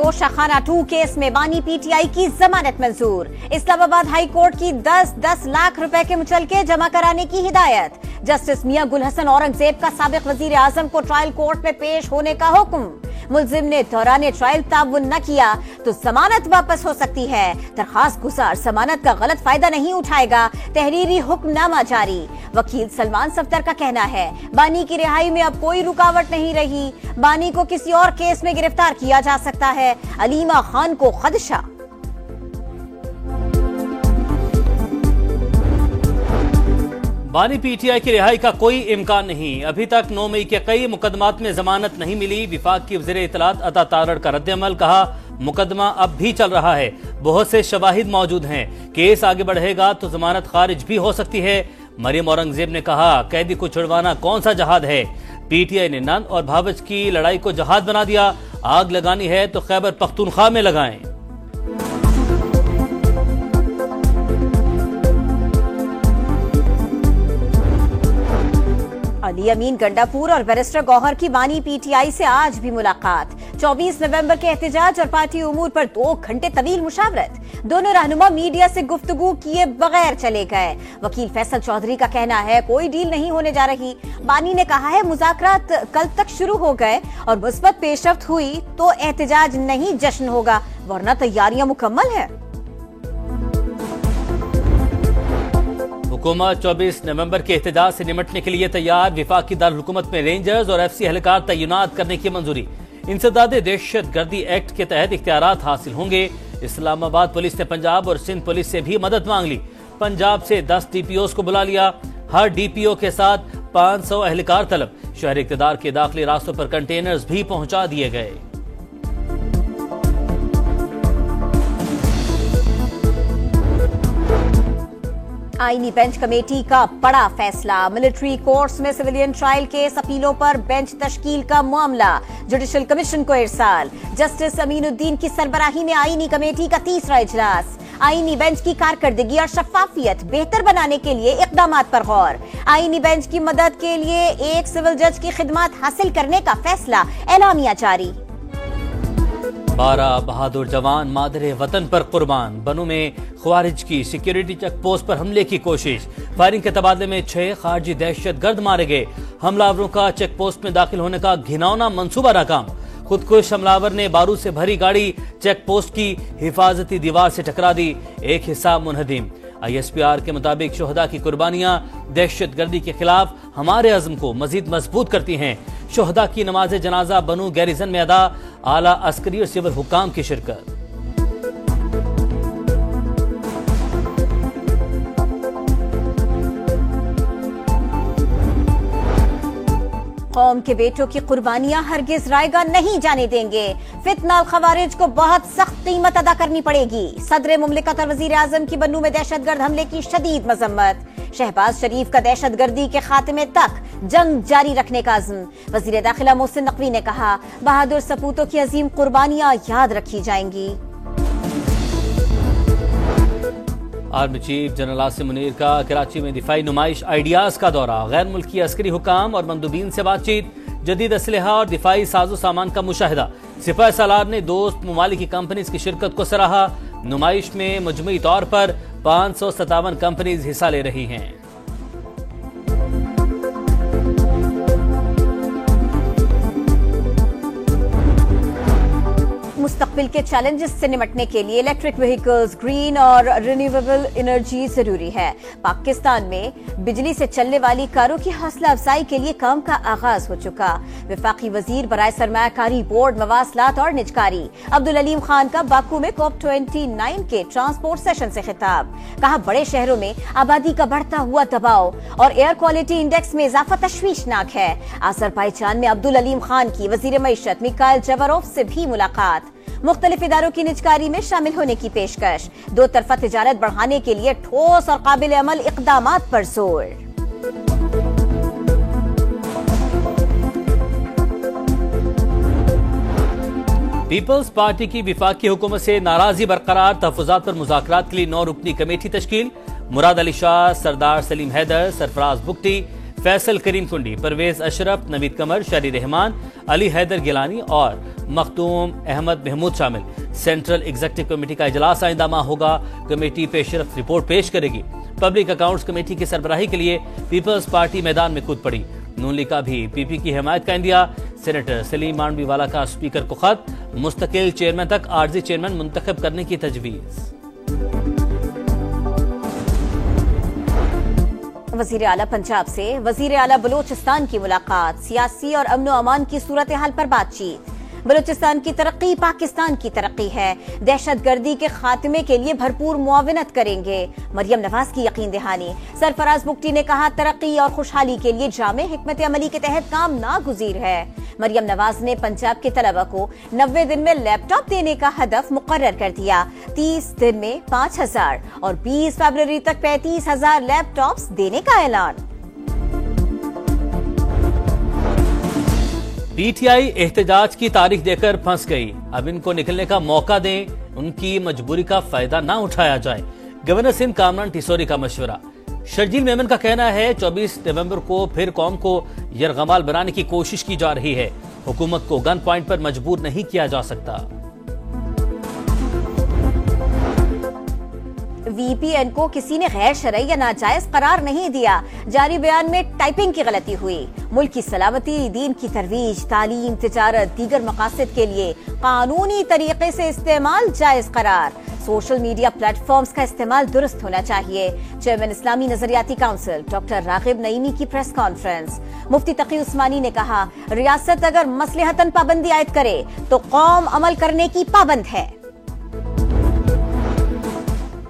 توشہ خانہ 2 کیس میں بانی پی ٹی آئی کی ضمانت منظور. اسلام آباد ہائی کورٹ کی 10 لاکھ روپے کے مچلکے جمع کرانے کی ہدایت. جسٹس میاں گل حسن اورنگزیب کا سابق وزیر اعظم کو ٹرائل کورٹ میں پیش ہونے کا حکم. ملزم نے دوران ٹرائل تعاون نہ کیا تو ضمانت واپس ہو سکتی ہے. درخواست گزار ضمانت کا غلط فائدہ نہیں اٹھائے گا. تحریری حکم نامہ جاری. وکیل سلمان صفدر کا کہنا ہے بانی کی رہائی میں اب کوئی رکاوٹ نہیں رہی. بانی کو کسی اور کیس میں گرفتار کیا جا سکتا ہے. علیمہ خان کو خدشہ. بانی پی ٹی آئی کی رہائی کا کوئی امکان نہیں. ابھی تک 9 مئی کے کئی مقدمات میں ضمانت نہیں ملی. وفاق کی وزیر اطلاعات عطا تارڑ کا رد عمل. کہا مقدمہ اب بھی چل رہا ہے, بہت سے شواہد موجود ہیں, کیس آگے بڑھے گا تو ضمانت خارج بھی ہو سکتی ہے. مریم اورنگزیب نے کہا قیدی کو چھڑوانا کون سا جہاد ہے. پی ٹی آئی نے نند اور بھاوچ کی لڑائی کو جہاد بنا دیا. آگ لگانی ہے تو خیبر پختونخوا میں لگائیں. علی امین گنڈاپور اور بیرسٹر گوہر کی بانی پی ٹی آئی سے آج بھی ملاقات. 24 نومبر کے احتجاج اور پارٹی امور پر 2 گھنٹے طویل مشاورت. دونوں رہنما میڈیا سے گفتگو کیے بغیر چلے گئے. وکیل فیصل چودھری کا کہنا ہے کوئی ڈیل نہیں ہونے جا رہی. بانی نے کہا ہے مذاکرات کل تک شروع ہو گئے اور مثبت پیش رفت ہوئی تو احتجاج نہیں جشن ہوگا, ورنہ تیاریاں مکمل ہیں. حکومت 24 نومبر کے احتجاج سے نمٹنے کے لیے تیار. وفاق کی دارالحکومت میں رینجرز اور ایف سی اہلکار تعینات کرنے کی منظوری. انسداد دہشت گردی ایکٹ کے تحت اختیارات حاصل ہوں گے. اسلام آباد پولیس نے پنجاب اور سندھ پولیس سے بھی مدد مانگ لی. پنجاب سے 10 ڈی پی اوز کو بلا لیا. ہر ڈی پی او کے ساتھ 500 اہلکار طلب. شہر اقتدار کے داخلی راستوں پر کنٹینرز بھی پہنچا دیے گئے. آئینی بینچ کمیٹی کا بڑا فیصلہ. ملٹری کورٹس میں سویلین ٹرائل کیس اپیلوں پر بینچ تشکیل کا معاملہ جوڈیشل کمیشن کو ارسال. جسٹس امین الدین کی سربراہی میں آئینی کمیٹی کا 3واں اجلاس. آئینی بینچ کی کارکردگی اور شفافیت بہتر بنانے کے لیے اقدامات پر غور. آئینی بینچ کی مدد کے لیے ایک سول جج کی خدمات حاصل کرنے کا فیصلہ. اعلامیہ جاری. 12 بہادر جوان مادر وطن پر قربان. بنوں میں خوارج کی سیکیورٹی چیک پوسٹ پر حملے کی کوشش. فائرنگ کے تبادلے میں 6 خارجی دہشت گرد مارے گئے. حملہ آوروں کا چیک پوسٹ میں داخل ہونے کا گھناؤنا منصوبہ ناکام. خودکش حملہ آور نے بارود سے بھری گاڑی چیک پوسٹ کی حفاظتی دیوار سے ٹکرا دی. ایک حصہ منہدم. آئی ایس پی آر کے مطابق شہداء کی قربانیاں دہشت گردی کے خلاف ہمارے عزم کو مزید مضبوط کرتی ہیں. شہداء کی نماز جنازہ بنو گیریزن میں ادا. اعلیٰ عسکری اور سول حکام کی شرکت. قوم کے بیٹوں کی قربانیاں ہرگز رائے گاہ نہیں جانے دیں گے. فتنہ الخوارج کو بہت سخت قیمت ادا کرنی پڑے گی. صدر مملکت اور وزیر اعظم کی بنوں میں دہشت گرد حملے کی شدید مذمت. شہباز شریف کا دہشت گردی کے خاتمے تک جنگ جاری رکھنے کا عزم. وزیر داخلہ محسن نقوی نے کہا بہادر سپوتوں کی عظیم قربانیاں یاد رکھی جائیں گی. Army chief general Asim Munir کا کراچی میں دفاعی نمائش آئیڈیاز کا دورہ. غیر ملکی عسکری حکام اور مندوبین سے بات چیت. جدید اسلحہ اور دفاعی ساز و سامان کا مشاہدہ. سپاہ سالار نے دوست ممالک کی کمپنیز کی شرکت کو سراہا. نمائش میں مجموعی طور پر 557 کمپنیز حصہ لے رہی ہیں. مستقبل کے چیلنجز سے نمٹنے کے لیے الیکٹرک وہیکلز، گرین اور رینیویبل انرجی ضروری ہے. پاکستان میں بجلی سے چلنے والی کاروں کی حوصلہ افزائی کے لیے کام کا آغاز ہو چکا. وفاقی وزیر برائے سرمایہ کاری، بورڈ، مواصلات اور نجکاری عبدالعلیم خان کا باکو میں COP 29 کے ٹرانسپورٹ سیشن سے خطاب. کہا بڑے شہروں میں آبادی کا بڑھتا ہوا دباؤ اور ایئر کوالٹی انڈیکس میں اضافہ تشویشناک ہے. آذربائیجان میں عبدالعلیم خان کی وزیر معیشت میکائل جبروف سے بھی ملاقات. مختلف اداروں کی نجکاری میں شامل ہونے کی پیشکش. 2 طرفہ تجارت بڑھانے کے لیے ٹھوس اور قابل عمل اقدامات پر زور. پیپلز پارٹی کی وفاقی حکومت سے ناراضی برقرار. تحفظات پر مذاکرات کے لیے 9 رکنی کمیٹی تشکیل. مراد علی شاہ، سردار سلیم حیدر، سرفراز بگٹی، فیصل کریم کنڈی، پرویز اشرف، نوید قمر، شری رحمان، علی حیدر گیلانی اور مختوم احمد محمود شامل۔ سینٹرل ایگزیکٹو کمیٹی کا اجلاس آئندہ ماہ ہوگا۔ کمیٹی پیشرفت رپورٹ پیش کرے گی۔ پبلک اکاؤنٹس کمیٹی کی سربراہی کے لیے پیپلز پارٹی میدان میں کود پڑی۔ نون لیگ کا بھی پی پی کی حمایت کا عندیہ۔ سینیٹر سلیم مانڈوی والا کا اسپیکر کو خط، مستقل چیئرمین تک عارضی چیئرمین منتخب کرنے کی تجویز۔ وزیر اعلیٰ پنجاب سے وزیر اعلیٰ بلوچستان کی ملاقات، سیاسی اور امن و امان کی صورتحال پر بات چیت۔ بلوچستان کی ترقی پاکستان کی ترقی ہے، دہشت گردی کے خاتمے کے لیے بھرپور معاونت کریں گے، مریم نواز کی یقین دہانی۔ سرفراز بگٹی نے کہا ترقی اور خوشحالی کے لیے جامع حکمت عملی کے تحت کام ناگزیر ہے۔ مریم نواز نے پنجاب کے طلبہ کو 90 دن میں لیپ ٹاپ دینے کا ہدف مقرر کر دیا، 30 دن میں 5000 اور 20 فروری تک 35,000 لیپ ٹاپس دینے کا اعلان۔ پی ٹی آئی احتجاج کی تاریخ دے کر پھنس گئی، اب ان کو نکلنے کا موقع دیں، ان کی مجبوری کا فائدہ نہ اٹھایا جائے۔ گورنر سندھ کامران ٹیسوری کا مشورہ۔ شرجیل میمن کا کہنا ہے 24 نومبر کو پھر قوم کو یرغمال بنانے کی کوشش کی جا رہی ہے، حکومت کو گن پوائنٹ پر مجبور نہیں کیا جا سکتا۔ وی پی این کو کسی نے غیر شرعی یا ناجائز قرار نہیں دیا، جاری بیان میں ٹائپنگ کی غلطی ہوئی۔ ملک کی سلامتی، دین کی ترویج، تعلیم، تجارت، دیگر مقاصد کے لیے قانونی طریقے سے استعمال جائز قرار۔ سوشل میڈیا پلیٹ فارمز کا استعمال درست ہونا چاہیے۔ چیئرمین اسلامی نظریاتی کونسل ڈاکٹر راغب نعیمی کی پریس کانفرنس۔ مفتی تقی عثمانی نے کہا ریاست اگر مصلحتاً پابندی عائد کرے تو قوم عمل کرنے کی پابند ہے۔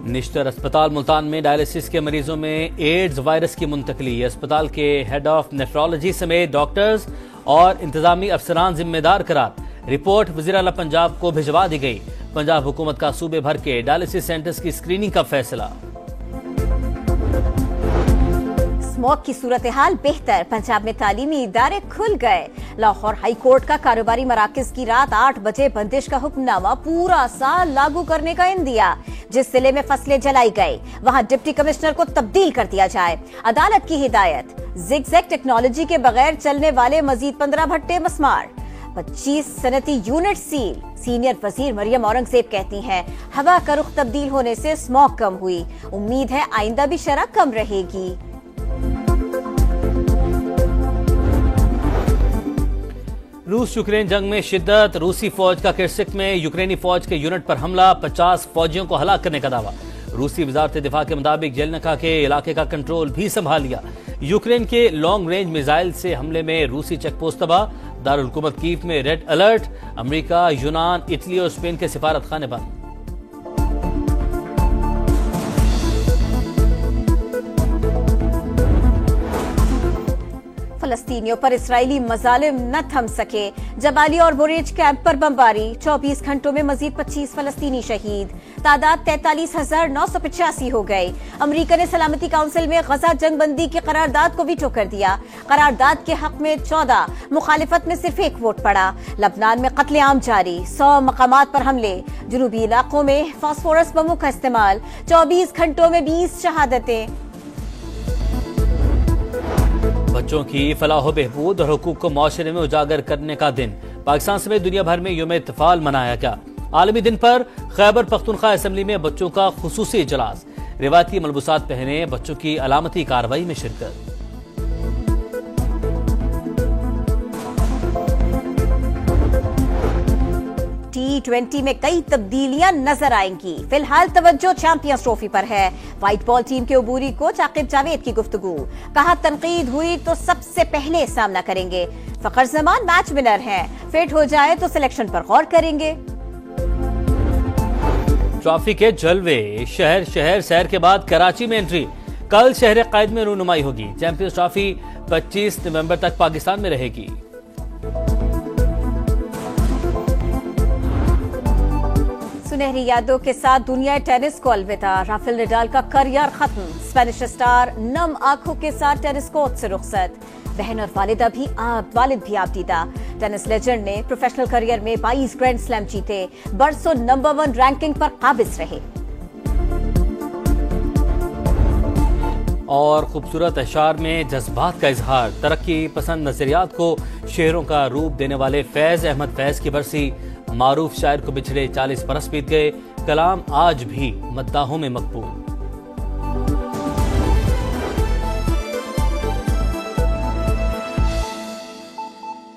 نشتر اسپتال ملتان میں ڈائلسس کے مریضوں میں ایڈز وائرس کی منتقلی، اسپتال کے ہیڈ آف نیفرولوجی سمیت ڈاکٹرز اور انتظامی افسران ذمہ دار قرار۔ رپورٹ وزیر اعلیٰ پنجاب کو بھجوا دی گئی۔ پنجاب حکومت کا صوبے بھر کے ڈائلسس سینٹرز کی اسکریننگ کا فیصلہ۔ اسموگ کی صورتحال بہتر، پنجاب میں تعلیمی ادارے کھل گئے۔ لاہور ہائی کورٹ کا کاروباری مراکز کی رات 8 بجے بندش کا حکم نامہ پورا سال لاگو کرنے کا عندیہ۔ جس ضلع میں فصلیں جلائی گئی وہاں ڈپٹی کمشنر کو تبدیل کر دیا جائے۔ عدالت کی ہدایت، زگ زیگ ٹیکنالوجی کے بغیر چلنے والے مزید 15 بھٹے مسمار، 25 صنعتی یونٹ سیل۔ سینئر وزیر مریم اورنگزیب کہتی ہیں ہوا کا رخ تبدیل ہونے سے اسموگ کم ہوئی، امید ہے آئندہ بھی شرح کم رہے گی۔ روس یوکرین جنگ میں شدت، روسی فوج کا کرسک میں یوکرینی فوج کے یونٹ پر حملہ، 50 فوجیوں کو ہلاک کرنے کا دعویٰ۔ روسی وزارت دفاع کے مطابق یلنکا کے علاقے کا کنٹرول بھی سنبھال لیا۔ یوکرین کے لانگ رینج میزائل سے حملے میں روسی چیک پوسٹ تباہ، دارالحکومت کیف میں ریڈ الرٹ، امریکہ، یونان، اٹلی اور اسپین کے سفارت خانے بند۔ فلسطینیوں پر اسرائیلی مظالم نہ تھم سکے، جبالی اور بوریج کیمپ پر بمباری، 24 گھنٹوں میں مزید 25 فلسطینی شہید، تعداد 43,985 ہو گئی۔ امریکہ نے سلامتی کونسل میں غزہ جنگ بندی کی قرارداد کو ویٹو کر دیا، قرارداد کے حق میں 14، مخالفت میں صرف 1 ووٹ پڑا۔ لبنان میں قتل عام جاری، 100 مقامات پر حملے، جنوبی علاقوں میں فاسفورس بموں کا استعمال، 24 گھنٹوں میں 20 شہادتیں۔ بچوں کی فلاح و بہبود اور حقوق کو معاشرے میں اجاگر کرنے کا دن، پاکستان سمیت دنیا بھر میں یوم اطفال منایا گیا۔ عالمی دن پر خیبر پختونخوا اسمبلی میں بچوں کا خصوصی اجلاس، روایتی ملبوسات پہنے بچوں کی علامتی کارروائی میں شرکت۔ T20 میں کئی تبدیلیاں نظر آئیں گی، فی الحال توجہ چیمپئنز ٹرافی پر ہے۔ وائٹ بال ٹیم کے عبوری کوچ عاقب جاوید کی گفتگو، کہا تنقید ہوئی تو سب سے پہلے سامنا کریں گے، فخر زمان میچ ونر ہیں، فٹ ہو جائے تو سلیکشن پر غور کریں گے۔ ٹرافی کے جلوے، شہر شہر سیر کے بعد کراچی میں انٹری، کل شہر قائد میں رونمائی ہوگی۔ چیمپئنز ٹرافی 25 نومبر تک پاکستان میں رہے گی۔ سنہری یادوں کے ساتھ دنیا ٹینس کو الوداع، رافیل نڈال کا کریئر ختم، اسپینش اسٹار نم آنکھوں کے ساتھ ٹینس کورٹ سے رخصت، بہن اور والد بھی آبدیدہ۔ ٹینس لیجنڈ نے پروفیشنل کریئر میں 22 گرینڈ سلیم جیتے، برسوں نمبر 1 رینکنگ پر قابض رہے۔ اور خوبصورت اشعار میں جذبات کا اظہار، ترقی پسند نظریات کو شعروں کا روپ دینے والے فیض احمد فیض کی برسی، معروف شاعر کو بچھڑے 40 برس بیت گئے، کلام آج بھی مداحوں میں مقبول۔